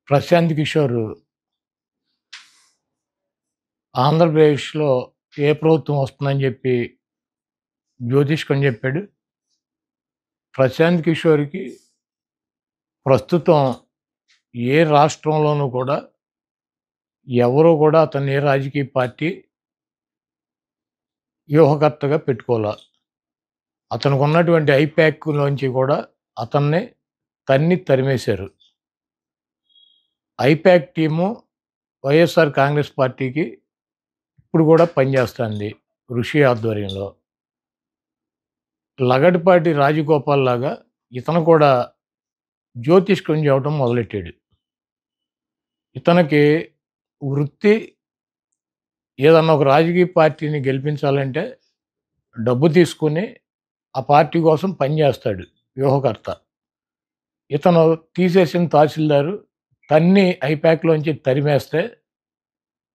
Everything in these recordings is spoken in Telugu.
ప్రశాంత్ కిషోర్ ఆంధ్రప్రదేశ్‌లో ఏ ప్రభుత్వం వస్తుందని చెప్పి జ్యోతిష్కం చెప్పాడు. ప్రశాంత్ కిషోర్‌కి ప్రస్తుతం ఏ రాష్ట్రంలోనూ కూడా ఎవరు కూడా అతన్ని ఏ రాజకీయ పార్టీ వ్యూహకర్తగా పెట్టుకోలా. అతనికున్నటువంటి ఐపాక్‌లోంచి కూడా అతన్ని తరిమేశారు. ఐపాక్ టీము వైఎస్ఆర్ కాంగ్రెస్ పార్టీకి ఇప్పుడు కూడా పనిచేస్తుంది ఋషి ఆధ్వర్యంలో. లగడపాటి రాజగోపాల్ లాగా ఇతను కూడా జ్యోతిష్కం చెప్పడం మొదలెట్టాడు. ఇతనికి వృత్తి ఏదన్నా ఒక రాజకీయ పార్టీని గెలిపించాలంటే డబ్బు తీసుకొని ఆ పార్టీ కోసం పనిచేస్తాడు వ్యూహకర్త. ఇతను తీసేసిన తహసీల్దారు ఐపాక్‌లోంచి తరిమేస్తే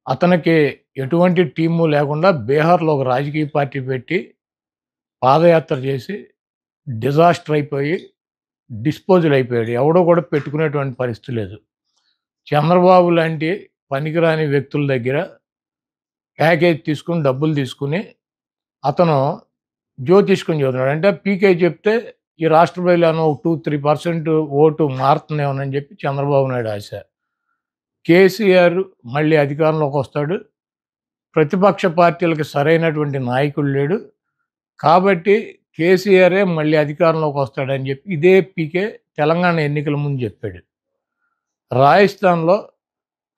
అతనికి ఎటువంటి టీము లేకుండా బీహార్‌లో ఒక రాజకీయ పార్టీ పెట్టి పాదయాత్ర చేసి డిజాస్టర్ అయిపోయి డిస్పోజల్ అయిపోయాడు. ఎవడో కూడా పెట్టుకునేటువంటి పరిస్థితి లేదు. చంద్రబాబు లాంటి పనికిరాని వ్యక్తుల దగ్గర ప్యాకేజ్ తీసుకొని, డబ్బులు తీసుకొని అతను జ్యోతిష్కం చెబుతున్నాడు. అంటే పీకే చెప్తే ఈ రాష్ట్ర ప్రజలేమో 2, 3% ఓటు మారుతుందేమోనని చెప్పి చంద్రబాబు నాయుడు ఆశ. కేసీఆర్ మళ్ళీ అధికారంలోకి వస్తాడు. ప్రతిపక్ష పార్టీలకి సరైనటువంటి నాయకుడు లేడు. కాబట్టి కేసీఆరే మళ్ళీ అధికారంలోకి వస్తాడని చెప్పి ఇదే పీకే తెలంగాణ ఎన్నికల ముందు చెప్పాడు. రాజస్థాన్‌లో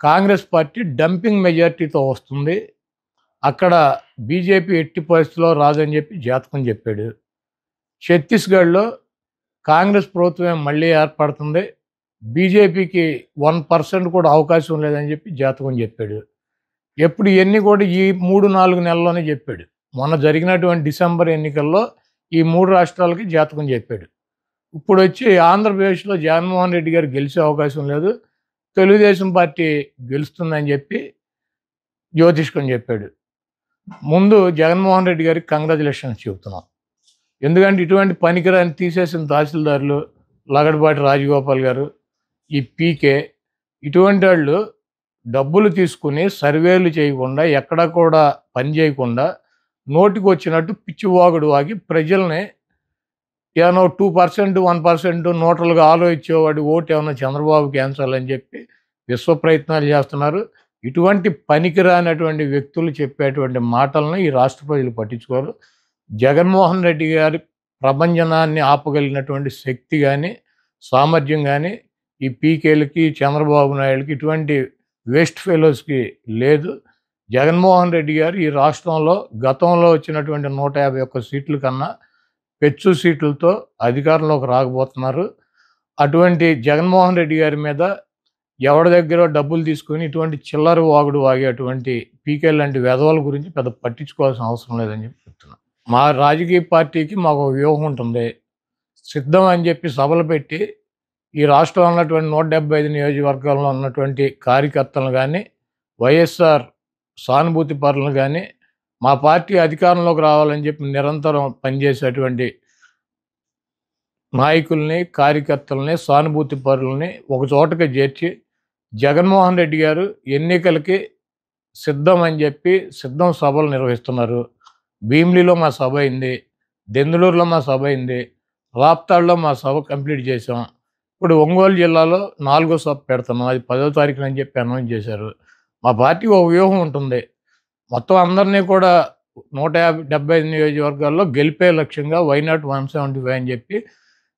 కాంగ్రెస్ పార్టీ డంపింగ్ మెజారిటీతో వస్తుంది. అక్కడ బీజేపీ ఎట్టి పరిస్థితిలో రాదని చెప్పి జాతకం చెప్పాడు. ఛత్తీస్‌గఢ్‌లో కాంగ్రెస్ ప్రభుత్వమే మళ్ళీ ఏర్పడుతుంది. బీజేపీకి 1% కూడా అవకాశం లేదని చెప్పి జాతకం చెప్పాడు. ఎప్పుడు ఇయన్నీ కూడా ఈ 3, 4 నెలల్లోనే చెప్పాడు. మొన్న జరిగినటువంటి డిసెంబర్ ఎన్నికల్లో ఈ 3 రాష్ట్రాలకి జాతకం చెప్పాడు. ఇప్పుడొచ్చి ఆంధ్రప్రదేశ్‌లో జగన్మోహన్ రెడ్డి గారు గెలిచే అవకాశం లేదు. తెలుగుదేశం పార్టీ గెలుస్తుందని చెప్పి జ్యోతిష్కం చెప్పాడు. ముందు జగన్మోహన్ రెడ్డి గారికి కంగ్రాచ్యులేషన్స్ చెబుతున్నాం. ఎందుకంటే ఇటువంటి పనికిరాని తీసేసిన తహసీల్దారులు లగడపాటి రాజగోపాల్ గారు, ఈ పీకే ఇటువంటి వాళ్ళు డబ్బులు తీసుకుని సర్వేలు చేయకుండా, ఎక్కడ కూడా పని చేయకుండా నోటికొచ్చినట్టు పిచ్చివాగుడు వాగి ప్రజల్ని ఏమన్నా 2%, 1% నోటలుగా ఆలోచించేవాడి ఓటు ఏమన్నా చంద్రబాబుకి ఏయించాలని చెప్పి విశ్వ ప్రయత్నాలు చేస్తున్నారు. ఇటువంటి పనికిరానటువంటి వ్యక్తులు చెప్పేటువంటి మాటలను ఈ రాష్ట్ర ప్రజలు పట్టించుకోరు. జగన్మోహన్ రెడ్డి గారి ప్రభంజనాన్ని ఆపగలిగినటువంటి శక్తి గాని, సామర్థ్యం గాని ఈ పీకేలకి, చంద్రబాబు నాయుడుకి ఇటువంటి వేస్ట్ ఫెలోస్‌కి లేదు. జగన్మోహన్ రెడ్డి గారు ఈ రాష్ట్రంలో గతంలో వచ్చినటువంటి 151 సీట్ల కన్నా పెచ్చు సీట్లతో అధికారంలోకి రాకపోతున్నారు. అటువంటి జగన్మోహన్ రెడ్డి గారి మీద ఎవడి దగ్గరో డబ్బులు తీసుకొని ఇటువంటి చిల్లర వాగుడు వాగేటువంటి పీకే లాంటి వెధవల గురించి పెద్ద పట్టించుకోవాల్సిన అవసరం లేదని చెప్పి చెప్తున్నా. మా రాజకీయ పార్టీకి మాకు ఒక వ్యూహం ఉంటుంది. సిద్ధం అని చెప్పి సభలు పెట్టి ఈ రాష్ట్రంలో ఉన్నటువంటి 175 నియోజకవర్గాల్లో ఉన్నటువంటి కార్యకర్తలను కానీ, వైఎస్ఆర్ సానుభూతి పరులను కానీ, మా పార్టీ అధికారంలోకి రావాలని చెప్పి నిరంతరం పనిచేసేటువంటి నాయకుల్ని, కార్యకర్తలని, సానుభూతి పరులని ఒక చోటకి చేర్చి జగన్మోహన్ రెడ్డి గారు ఎన్నికలకి సిద్ధం అని చెప్పి సిద్ధం సభలు నిర్వహిస్తున్నారు. భీమిలిలో మా సభ అయింది. దెందులూరులో మా సభ అయింది. రాప్తాడులో మా సభ కంప్లీట్ చేసాం. ఇప్పుడు ఒంగోలు జిల్లాలో 4వ సభ పెడుతున్నాం. అది 10వ తారీఖున అని చెప్పి అనౌన్స్ చేశారు. మా పార్టీకి ఒక వ్యూహం ఉంటుంది. మొత్తం అందరినీ కూడా 175 నియోజకవర్గాల్లో గెలిపే లక్ష్యంగా వైనాట్ 175 అని చెప్పి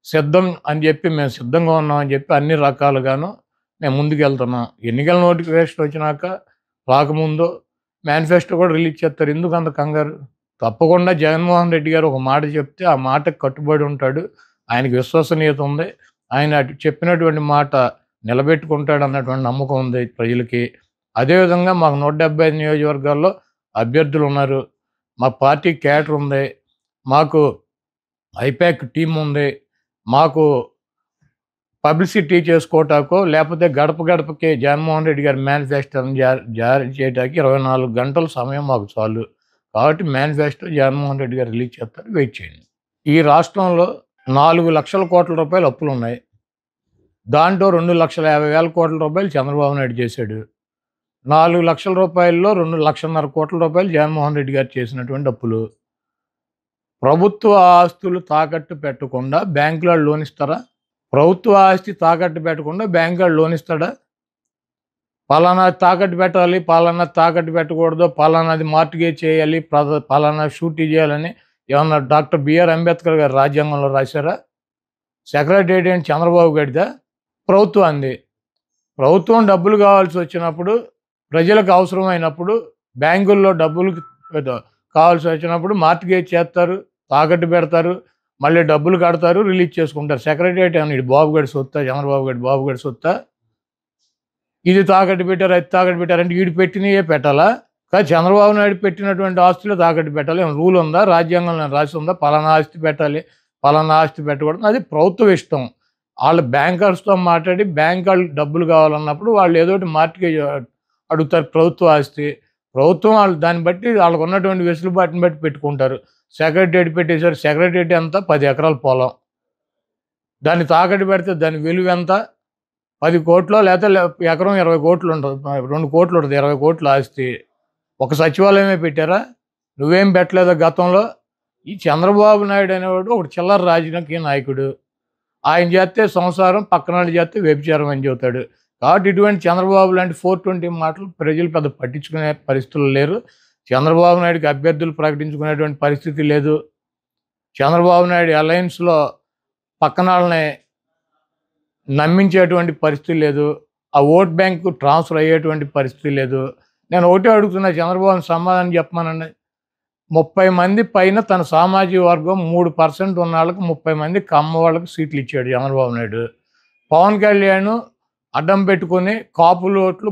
సిద్ధం అని చెప్పి మేము సిద్ధంగా ఉన్నామని చెప్పి అన్ని రకాలుగాను మేము ముందుకెళ్తున్నాం. ఎన్నికల నోటిఫికేషన్ వచ్చినాక రాకముందు మేనిఫెస్టో కూడా రిలీజ్ చేస్తారు. ఎందుకు అంత కంగారు? తప్పకుండా జగన్మోహన్ రెడ్డి గారు ఒక మాట చెప్తే ఆ మాటకు కట్టుబడి ఉంటాడు. ఆయనకి విశ్వసనీయత ఉంది. ఆయన చెప్పినటువంటి మాట నిలబెట్టుకుంటాడు అన్నటువంటి నమ్మకం ఉంది ప్రజలకి. అదేవిధంగా మాకు 175 నియోజకవర్గాల్లో అభ్యర్థులు ఉన్నారు. మా పార్టీ క్యాడర్ ఉంది. మాకు ఐపాక్ టీం ఉంది. మాకు పబ్లిసిటీ చేసుకోవటాకో లేకపోతే గడప గడపకి జగన్మోహన్ రెడ్డి గారి మేనిఫెస్టోని జారీ చేయడానికి 24 గంటల సమయం మాకు చాలు. కాబట్టి మేనిఫెస్టో జగన్మోహన్ రెడ్డి గారు రిలీజ్ చేస్తారు. వెయిట్ చేయండి. ఈ రాష్ట్రంలో 4 లక్షల కోట్ల రూపాయలు అప్పులున్నాయి. దాంట్లో 2,50,000 కోట్ల రూపాయలు చంద్రబాబు నాయుడు చేశాడు. 4,00,000 రూపాయల్లో 2,50,000 కోట్ల రూపాయలు జగన్మోహన్ రెడ్డి గారు చేసినటువంటి అప్పులు. ప్రభుత్వ ఆస్తులు తాకట్టు పెట్టకుండా బ్యాంకులోళ్ళు లోన్ ఇస్తారా? ప్రభుత్వ ఆస్తి తాకట్టు పెట్టకుండా బ్యాంకులోడు లోన్ ఇస్తాడా? పలానాది తాకట్టు పెట్టాలి, పలానాది తాకట్టు పెట్టకూడదు, పలానాది మార్ట్‌గేజ్ చేయాలి, పలానా షూరిటీ చేయాలని ఏమన్నా డాక్టర్ బిఆర్ అంబేద్కర్ గారు రాజ్యాంగంలో రాశారా? సెక్రటేరియట్ ఏంటి చంద్రబాబు గారిదా? ప్రభుత్వానిది. ప్రభుత్వం డబ్బులు కావాల్సి వచ్చినప్పుడు, ప్రజలకు అవసరమైనప్పుడు, బ్యాంకుల్లో డబ్బులు కావాల్సి వచ్చినప్పుడు మార్ట్‌గేజ్ చేస్తారు, తాకట్టు పెడతారు, మళ్ళీ డబ్బులు కడతారు, రిలీజ్ చేసుకుంటారు. సెక్రటేరియట్ ఏమన్నా ఈడు బాబు గారి సొత్తా? చంద్రబాబు గారి బాబు గారి సొత్తా? ఇది తాకట్టు పెట్టారు, అది తాకట్టు పెట్టారంటే ఈడు పెట్టినయే పెట్టాలా? కానీ చంద్రబాబు నాయుడు పెట్టినటువంటి ఆస్తులు తాకట్టు పెట్టాలి. ఏమైనా రూల్ ఉందా? రాజ్యాంగంలో రాసి ఉందా? పలానా ఆస్తి పెట్టాలి, పలానా ఆస్తి పెట్టకూడదు. అది ప్రభుత్వ ఇష్టం. ఆళ్ళు బ్యాంకర్స్‌తో మాట్లాడి బ్యాంక్ ఆళ్ళకి డబ్బులు కావాలన్నప్పుడు వాళ్ళు ఏదోటి మార్ట్‌గేజ్ అడుగుతారు ప్రభుత్వ ఆస్తి. ప్రభుత్వం వాళ్ళు దాన్ని బట్టి వాళ్ళకున్నటువంటి వెసులుబాటుని బట్టి పెట్టుకుంటారు. సెక్రటేరియట్ పెట్టేసారు. సెక్రటేరియట్ ఎంత? 10 ఎకరాల పొలం. దాన్ని తాకట్టు పెడితే దాని విలువెంత? 10,00,00,000 లేతే ఎకరం 20,00,00,000 ఉంటది. 2,00,00,000 ఉంటది. 20,00,00,000 ఆస్తి. ఒక సచివాలయమే పెట్టారా? నువ్వేం పెట్టలేదా గతంలో? ఈ చంద్రబాబు నాయుడు అనేవాడు ఒకడు చిల్లర రాజకీయ నాయకుడు. ఆయన చేస్తే సంసారం, పక్కనోళ్ళు చేస్తే వ్యభిచారం అని చెబుతాడు. కాబట్టి ఇటువంటి చంద్రబాబు లాంటి 420 మాటలు ప్రజలు పెద్ద పట్టించుకునే పరిస్థితుల్లో లేరు. చంద్రబాబు నాయుడుకి అభ్యర్థులు ప్రకటించుకునేటువంటి పరిస్థితి లేదు. చంద్రబాబు నాయుడు అలయన్స్‌లో పక్కనాళ్ళని నమ్మించేటువంటి పరిస్థితి లేదు. ఆ ఓట్ బ్యాంకు ట్రాన్స్‌ఫర్ అయ్యేటువంటి పరిస్థితి లేదు. నేను ఒకటే అడుగుతున్నా, చంద్రబాబుని సమాధానం చెప్పమనండి. 30 మంది పైన తన సామాజిక వర్గం 3% ఉన్నోళ్ళకి 30 మంది కమ్మ వాళ్ళకి సీట్లు ఇచ్చాడు చంద్రబాబు నాయుడు. పవన్ కళ్యాణ్ అడ్డం పెట్టుకొని కాపుల ఓట్లు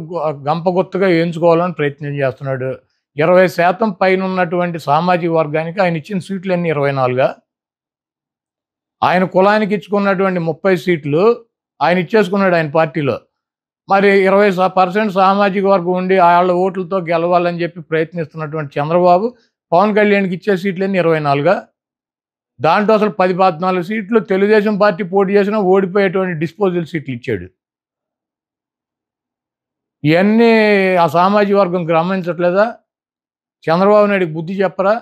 గంపగుత్తగా ఎంచుకోవాలని ప్రయత్నం చేస్తున్నాడు. 20% పైన ఉన్నటువంటి సామాజిక వర్గానికి ఆయన ఇచ్చిన సీట్లు ఎన్ని? 24. ఆయన కులానికి ఇచ్చుకున్నటువంటి 30 సీట్లు ఆయన ఇచ్చేసుకున్నాడు ఆయన పార్టీలో. మరి 20% సామాజిక వర్గం ఉండి ఆళ్ళ ఓట్లతో గెలవాలని చెప్పి ప్రయత్నిస్తున్నటువంటి చంద్రబాబు పవన్ కళ్యాణ్‌కి ఇచ్చే సీట్లన్నీ 24. దాంట్లో అసలు 10, 14 సీట్లు తెలుగుదేశం పార్టీ పోటీ చేసినా ఓడిపోయేటువంటి డిస్పోజల్ సీట్లు ఇచ్చాడు. ఇయన్నీ ఆ సామాజిక వర్గం గమనించట్లేదా? చంద్రబాబు నాయుడుకి బుద్ధి చెప్పరా?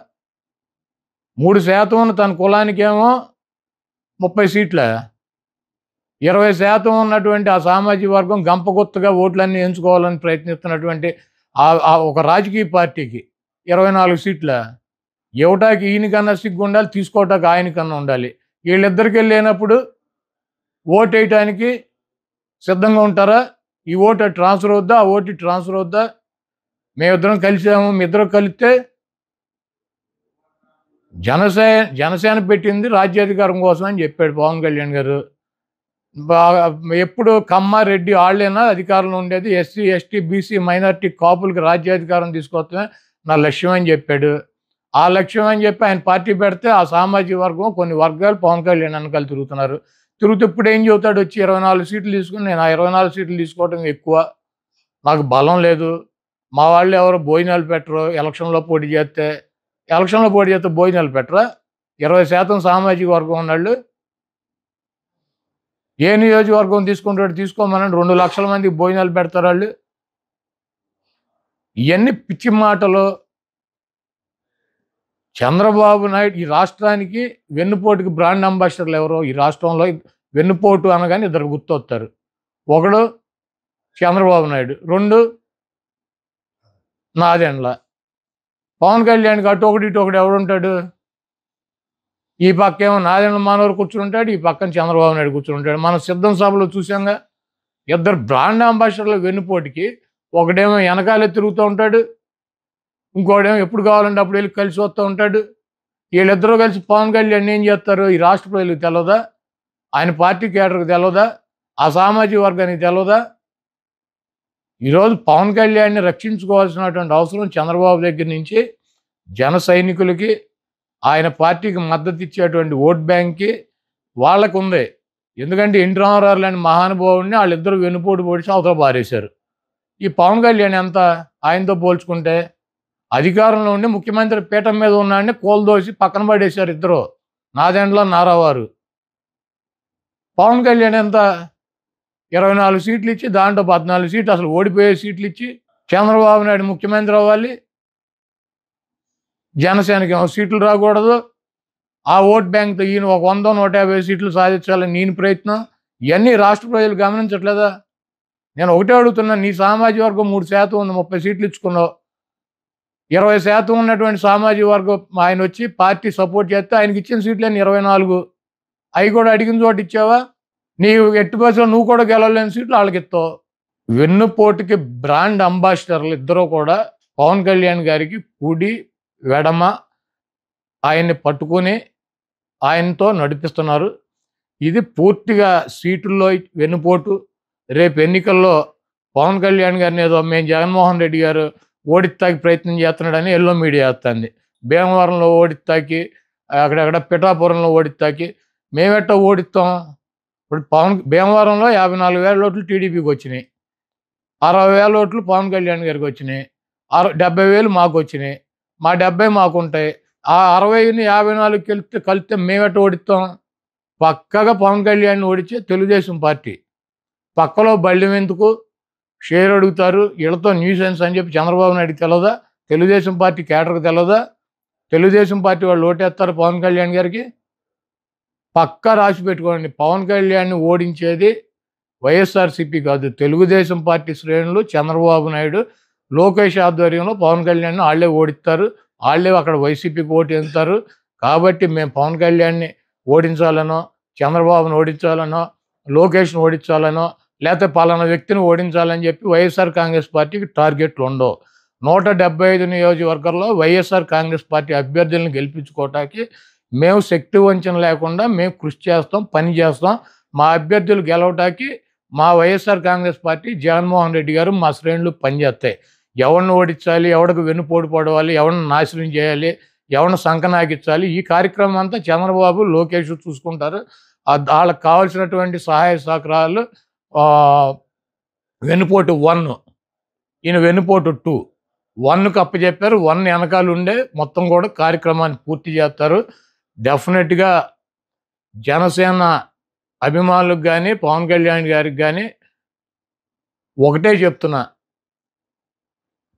3% ఉన్న తన కులానికేమో 30 సీట్లా? 20% ఉన్నటువంటి ఆ సామాజిక వర్గం గంపగుత్తగా ఓట్లన్నీ ఎంచుకోవాలని ప్రయత్నిస్తున్నటువంటి ఒక రాజకీయ పార్టీకి 24 సీట్లా? ఇవ్వటానికి ఈయనకన్నా సిగ్గుండాలి, తీసుకోవటానికి ఆయనకన్నా ఉండాలి. వీళ్ళిద్దరికీ లేనప్పుడు ఓటేయటానికి సిద్ధంగా ఉంటారా? ఈ ఓటు ట్రాన్స్‌ఫర్ అవుద్దా? ఆ ఓటు ట్రాన్స్‌ఫర్ అవుద్దా? మేమిద్దరం కలిసాము, మీ ఇద్దరు కలిస్తే జనసేన పెట్టింది రాజ్యాధికారం కోసం అని చెప్పాడు పవన్ కళ్యాణ్ గారు. ఎప్పుడు కమ్మ, రెడ్డి ఆళ్ళేనా అధికారంలో ఉండేది? ఎస్సీ, ఎస్టీ, బీసీ, మైనారిటీ కాపులకి రాజ్యాధికారం తీసుకొస్తమే నా లక్ష్యం అని చెప్పాడు. ఆ లక్ష్యం అని చెప్పి ఆయన పార్టీ పెడితే ఆ సామాజిక వర్గం కొన్ని వర్గాలు పవన్ కళ్యాణ్ వెనకాల తిరుగుతున్నారు. తిరుగుతూ ఇప్పుడు ఏం చెబుతాడు వచ్చి 24 సీట్లు తీసుకుని నేను ఆ 24 సీట్లు తీసుకోవడం ఎక్కువ, నాకు బలం లేదు, మా వాళ్ళు ఎవరు భోజనాలు పెట్టరు, ఎలక్షన్లో పోటీ చేస్తే భోజనాలు పెట్టరా? 20% సామాజిక వర్గం ఉన్నాళ్ళు. ఏ నియోజకవర్గం తీసుకుంటాడు? తీసుకోమనండి, 2 లక్షల మందికి భోజనాలు పెడతారు వాళ్ళు. ఇవన్నీ పిచ్చి మాటలు. చంద్రబాబు నాయుడు ఈ రాష్ట్రానికి వెన్నుపోటుకి బ్రాండ్ అంబాసిడర్లు ఎవరో? ఈ రాష్ట్రంలో వెన్నుపోటు అనగానే ఇద్దరు గుర్తొస్తారు. ఒకడు చంద్రబాబు నాయుడు, 2 నాదెండ్ల. పవన్ కళ్యాణ్‌కి అటు ఒకటి ఇటు ఒకటి ఎవడుంటాడు? ఈ పక్కేమో నాదెండ్ల మనోహర్ కూర్చుంటాడు, ఈ పక్కన చంద్రబాబు నాయుడు కూర్చుంటాడు. మనం సిద్ధం సభలో చూసాంగా, ఇద్దరు బ్రాండ్ అంబాసిడర్ల వెన్నుపోటుకి. ఒకడేమో వెనకాలే తిరుగుతూ ఉంటాడు, ఇంకోడేమో ఎప్పుడు కావాలంటే అప్పుడు వెళ్ళి కలిసి వస్తూ ఉంటాడు. వీళ్ళిద్దరూ కలిసి పవన్ కళ్యాణ్ ఏం చేస్తారు? ఈ రాష్ట్ర ప్రజలకు తెలియదా? ఆయన పార్టీ కేడర్కి తెలియదా? ఆ సామాజిక వర్గానికి తెలియదా? ఈరోజు పవన్ కళ్యాణ్ని రక్షించుకోవాల్సినటువంటి అవసరం చంద్రబాబు దగ్గర నుంచి జన సైనికులకి, ఆయన పార్టీకి మద్దతు ఇచ్చేటువంటి ఓట్ బ్యాంక్కి వాళ్ళకు ఉంది. ఎందుకంటే ఎన్టీ రామారావు లాంటి మహానుభావుడిని వాళ్ళిద్దరూ వెన్నుపోటు పొడిచి అవతల పారేశారు. ఈ పవన్ కళ్యాణ్ ఎంత ఆయనతో పోల్చుకుంటే? అధికారంలో ఉండి ముఖ్యమంత్రి పీఠం మీద ఉన్నాడని కోల్దోసి పక్కన పడేశారు ఇద్దరు, నాదెండ్ల నారావారు. పవన్ కళ్యాణ్ ఎంత? 24 సీట్లు ఇచ్చి దాంట్లో 14 సీట్లు అసలు ఓడిపోయే సీట్లు ఇచ్చి చంద్రబాబు నాయుడు ముఖ్యమంత్రి అవ్వాలి, జనసేనకి సీట్లు రాకూడదు, ఆ ఓట్ బ్యాంక్తో ఈయన ఒక 100 150 సీట్లు సాధించాలని నేను ప్రయత్నం. ఇవన్నీ రాష్ట్ర ప్రజలు గమనించట్లేదా? నేను ఒకటే అడుగుతున్నా, నీ సామాజిక వర్గం 3% ఉంది, 30 సీట్లు ఇచ్చుకున్నావు. 20% ఉన్నటువంటి సామాజిక వర్గం ఆయన వచ్చి పార్టీ సపోర్ట్ చేస్తే ఆయనకి ఇచ్చిన సీట్లేని 24, అవి కూడా అడిగిన చోట ఇచ్చావా? నీవు ఎట్టి బస్సులో నువ్వు కూడా గెలవలేని సీట్లు వాళ్ళకి ఇస్తావు. వెన్నుపోటుకి బ్రాండ్ అంబాసిడర్లు ఇద్దరు కూడా పవన్ కళ్యాణ్ గారికి కుడి వెడమ ఆయన్ని పట్టుకొని ఆయనతో నడిపిస్తున్నారు. ఇది పూర్తిగా సీటుల్లో వెన్నుపోటు. రేపు ఎన్నికల్లో పవన్ కళ్యాణ్ గారిని ఏదో మేము జగన్మోహన్ రెడ్డి గారు ఓడిస్తాకి ప్రయత్నం చేస్తున్నాడని ఎల్లో మీడియా వేస్తుంది. భీమవరంలో ఓడిస్తాకి, అక్కడక్కడ పిఠాపురంలో ఓడిస్తాకి మేమెట్టా ఓడిస్తాం? ఇప్పుడు భీమవరంలో 54,000 ఓట్లు టీడీపీకి వచ్చినాయి, 60,000 ఓట్లు పవన్ కళ్యాణ్ గారికి వచ్చినాయి, 70,000 మాకు వచ్చినాయి, మా 70 మాకు ఉంటాయి. ఆ 60ని 54 కలిస్తే మేమెట్ట ఓడిస్తాం? పక్కగా పవన్ కళ్యాణ్ ఓడించే తెలుగుదేశం పార్టీ. పక్కలో బళ్ళెం ఎందుకు, షేర్ అడుగుతారు, వీళ్ళతో న్యూసెన్స్ అని చెప్పి చంద్రబాబు నాయుడికి తెలదా? తెలుగుదేశం పార్టీ కేటర్కి తెలదా? తెలుగుదేశం పార్టీ వాళ్ళు ఓటేస్తారు పవన్ కళ్యాణ్ గారికి. పక్కా రాసి పెట్టుకోండి, పవన్ కళ్యాణ్ని ఓడించేది వైఎస్ఆర్సీపీ కాదు, తెలుగుదేశం పార్టీ శ్రేణులు, చంద్రబాబు నాయుడు, లోకేష్ ఆధ్వర్యంలో పవన్ కళ్యాణ్ని వాళ్ళే ఓడిస్తారు. వాళ్ళే అక్కడ వైసీపీకి ఓటు వేస్తారు. కాబట్టి మేము పవన్ కళ్యాణ్ని ఓడించాలనో, చంద్రబాబును ఓడించాలనో, లోకేష్ను ఓడించాలనో, లేకపోతే పలానా వ్యక్తిని ఓడించాలని చెప్పి వైఎస్ఆర్ కాంగ్రెస్ పార్టీకి టార్గెట్లు ఉండవు. 175 నియోజకవర్గాల్లో వైఎస్ఆర్ కాంగ్రెస్ పార్టీ అభ్యర్థులను గెలిపించుకోవటానికి మేము శక్తి వంచన లేకుండా మేము కృషి చేస్తాం, పని చేస్తాం. మా అభ్యర్థులు గెలవటానికి మా వైఎస్ఆర్ కాంగ్రెస్ పార్టీ, జగన్మోహన్ రెడ్డి గారు, మా శ్రేణులు పనిచేస్తాయి. ఎవరిని ఓడించాలి, ఎవరికి వెన్నుపోటు పడవాలి, ఎవరిని నాశనం చేయాలి, ఎవరిని సంకనాగించాలి, ఈ కార్యక్రమం అంతా చంద్రబాబు, లోకేష్ చూసుకుంటారు. వాళ్ళకి కావాల్సినటువంటి సహాయ సహకారాలు వెన్నుపోటు 1, ఈయన వెన్నుపోటు 2. 1కు అప్పచెప్పారు, 1 వెనకాల ఉండే మొత్తం కూడా కార్యక్రమాన్ని పూర్తి చేస్తారు. డెఫినెట్గా జనసేన అభిమానులకు కానీ, పవన్ కళ్యాణ్ గారికి కానీ ఒకటే చెప్తున్నా,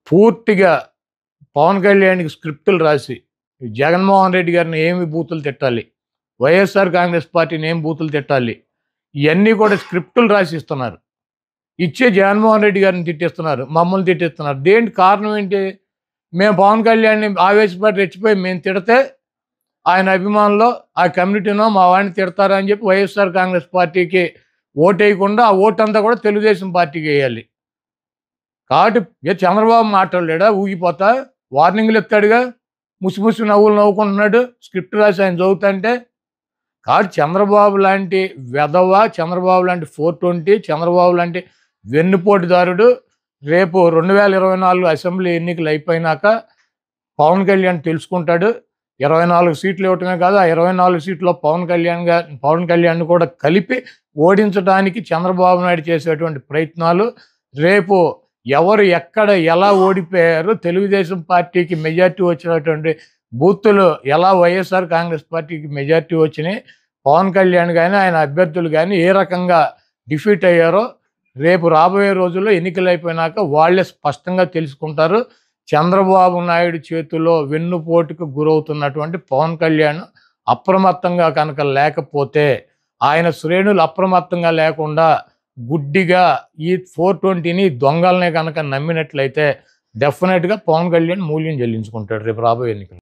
పూర్తిగా పవన్ కళ్యాణ్కి స్క్రిప్టులు రాసి జగన్మోహన్ రెడ్డి గారిని ఏమి బూతులు తిట్టాలి, వైఎస్ఆర్ కాంగ్రెస్ పార్టీని ఏం బూతులు తిట్టాలి, ఇవన్నీ కూడా స్క్రిప్టులు రాసి ఇస్తున్నారు. ఇచ్చే జగన్మోహన్ రెడ్డి గారిని తిట్టిస్తున్నారు, మమ్మల్ని తిట్టిస్తున్నారు. దేనికి కారణం ఏంటి? మేము పవన్ కళ్యాణ్ని ఆవేశపడి రెచ్చిపోయి మేము తిడితే ఆయన అభిమానులు, ఆ కమ్యూనిటీనో మా వాడిని తిడతారని చెప్పి వైఎస్ఆర్ కాంగ్రెస్ పార్టీకి ఓటు వేయకుండా ఆ ఓటు అంతా కూడా తెలుగుదేశం పార్టీకి వేయాలి. కాబట్టి చంద్రబాబు మాట్లాడలేడా? ఊగిపోతా వార్నింగ్లు ఇస్తాడుగా, ముసి నవ్వులు నవ్వుకుంటున్నాడు స్క్రిప్ట్ రాసి ఆయన చదువుతుంటే. కాబట్టి చంద్రబాబు లాంటి వెధవ, చంద్రబాబు లాంటి 420, చంద్రబాబు లాంటి వెన్నుపోటుదారుడు రేపు 2024 అసెంబ్లీ ఎన్నికలు అయిపోయినాక పవన్ కళ్యాణ్ తెలుసుకుంటాడు. 24 సీట్లు ఇవ్వటమే కాదు, ఆ 24 సీట్లో పవన్ కళ్యాణ్ కూడా కలిపి ఓడించడానికి చంద్రబాబు నాయుడు చేసేటువంటి ప్రయత్నాలు, రేపు ఎవరు ఎక్కడ ఎలా ఓడిపోయారు, తెలుగుదేశం పార్టీకి మెజార్టీ వచ్చినటువంటి బూతులు ఎలా వైఎస్ఆర్ కాంగ్రెస్ పార్టీకి మెజార్టీ వచ్చినాయి, పవన్ కళ్యాణ్ కానీ ఆయన అభ్యర్థులు కానీ ఏ రకంగా డిఫీట్ అయ్యారో రేపు రాబోయే రోజుల్లో ఎన్నికలు అయిపోయినాక వాళ్ళే స్పష్టంగా తెలుసుకుంటారు. చంద్రబాబు నాయుడు చేతిలో వెన్నుపోటుకు గురవుతున్నటువంటి పవన్ కళ్యాణ్ అప్రమత్తంగా కనుక లేకపోతే, ఆయన శ్రేణులు అప్రమత్తంగా లేకుండా గుడ్డిగా ఈ 420ని దొంగలనే కనుక నమ్మినట్లయితే డెఫినెట్గా పవన్ కళ్యాణ్ మూల్యం చెల్లించుకుంటాడు రేపు రాబోయే ఎన్నికలు.